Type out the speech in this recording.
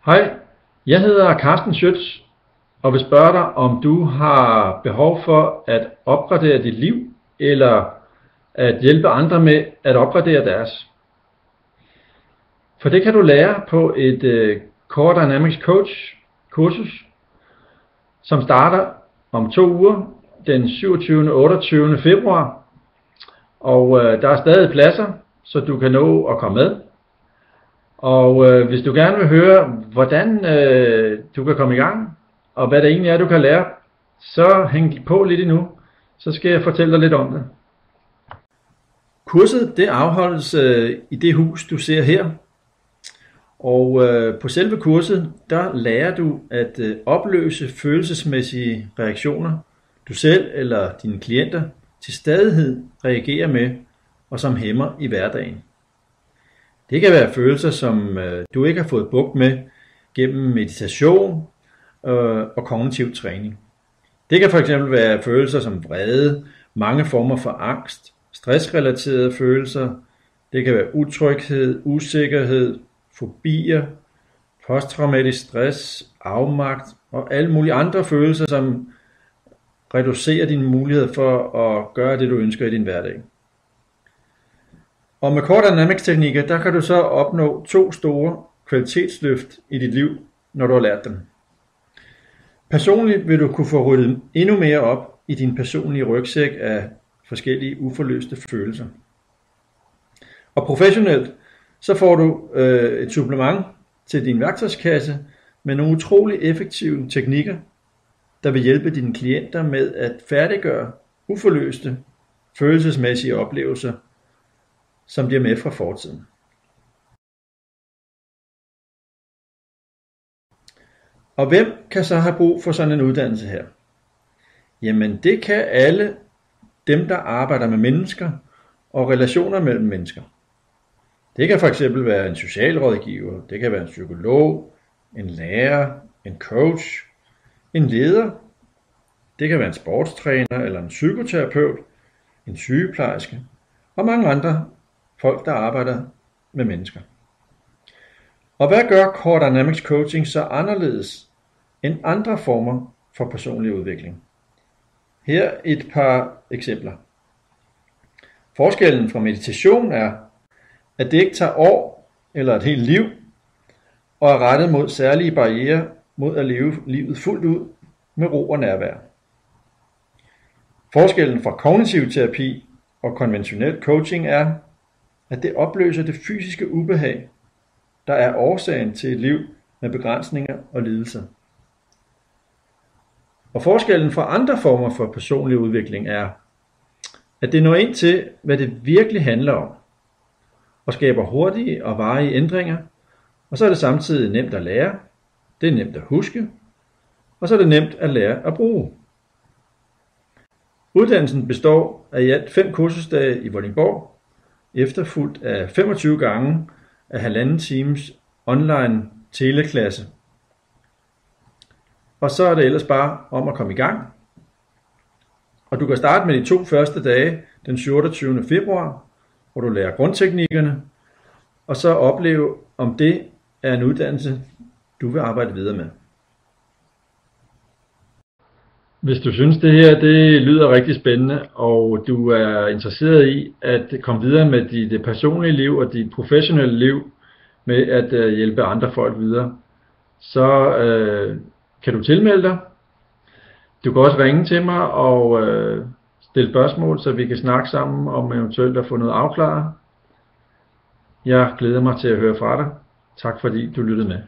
Hej, jeg hedder Carsten Schütz og vil spørge dig, om du har behov for at opgradere dit liv, eller at hjælpe andre med at opgradere deres. For det kan du lære på et Core Dynamics Coach kursus, som starter om 2 uger, den 27. og 28. februar. Og der er stadig pladser, så du kan nå at komme med. Og hvis du gerne vil høre, hvordan du kan komme i gang, og hvad det egentlig er, du kan lære, så hæng på lidt endnu, så skal jeg fortælle dig lidt om det. Kurset det afholdes i det hus, du ser her. Og på selve kurset, der lærer du at opløse følelsesmæssige reaktioner, du selv eller dine klienter til stadighed reagerer med, og som hæmmer i hverdagen. Det kan være følelser, som du ikke har fået bugt med gennem meditation og kognitiv træning. Det kan fx være følelser som vrede, mange former for angst, stressrelaterede følelser. Det kan være utryghed, usikkerhed, fobier, posttraumatisk stress, afmagt og alle mulige andre følelser, som reducerer dine muligheder for at gøre det, du ønsker i din hverdag. Og med Core Dynamics teknikker, der kan du så opnå 2 store kvalitetsløft i dit liv, når du har lært dem. Personligt vil du kunne få ryddet endnu mere op i din personlige rygsæk af forskellige uforløste følelser. Og professionelt, så får du et supplement til din værktøjskasse med nogle utrolig effektive teknikker, der vil hjælpe dine klienter med at færdiggøre uforløste følelsesmæssige oplevelser, som de er med fra fortiden. Og hvem kan så have brug for sådan en uddannelse her? Jamen det kan alle dem, der arbejder med mennesker og relationer mellem mennesker. Det kan fx være en socialrådgiver, det kan være en psykolog, en lærer, en coach, en leder. Det kan være en sportstræner eller en psykoterapeut, en sygeplejerske og mange andre folk, der arbejder med mennesker. Og hvad gør Core Dynamics Coaching så anderledes end andre former for personlig udvikling? Her et par eksempler. Forskellen fra meditation er, at det ikke tager år eller et helt liv og er rettet mod særlige barrierer mod at leve livet fuldt ud med ro og nærvær. Forskellen fra kognitiv terapi og konventionel coaching er, at det opløser det fysiske ubehag, der er årsagen til et liv med begrænsninger og lidelser. Og forskellen fra andre former for personlig udvikling er, at det når ind til, hvad det virkelig handler om, og skaber hurtige og varige ændringer, og så er det samtidig nemt at lære, det er nemt at huske, og så er det nemt at lære at bruge. Uddannelsen består af i alt 5 kursusdage i Vordingborg, efterfulgt af 25 gange af 1,5 times online teleklasse. Og så er det ellers bare om at komme i gang. Og du kan starte med de 2 første dage den 27. februar, hvor du lærer grundteknikkerne, og så opleve, om det er en uddannelse, du vil arbejde videre med. Hvis du synes det her det lyder rigtig spændende, og du er interesseret i at komme videre med dit personlige liv og dit professionelle liv med at hjælpe andre folk videre, så kan du tilmelde dig. Du kan også ringe til mig og stille spørgsmål, så vi kan snakke sammen om eventuelt at få noget afklaret. Jeg glæder mig til at høre fra dig. Tak fordi du lyttede med.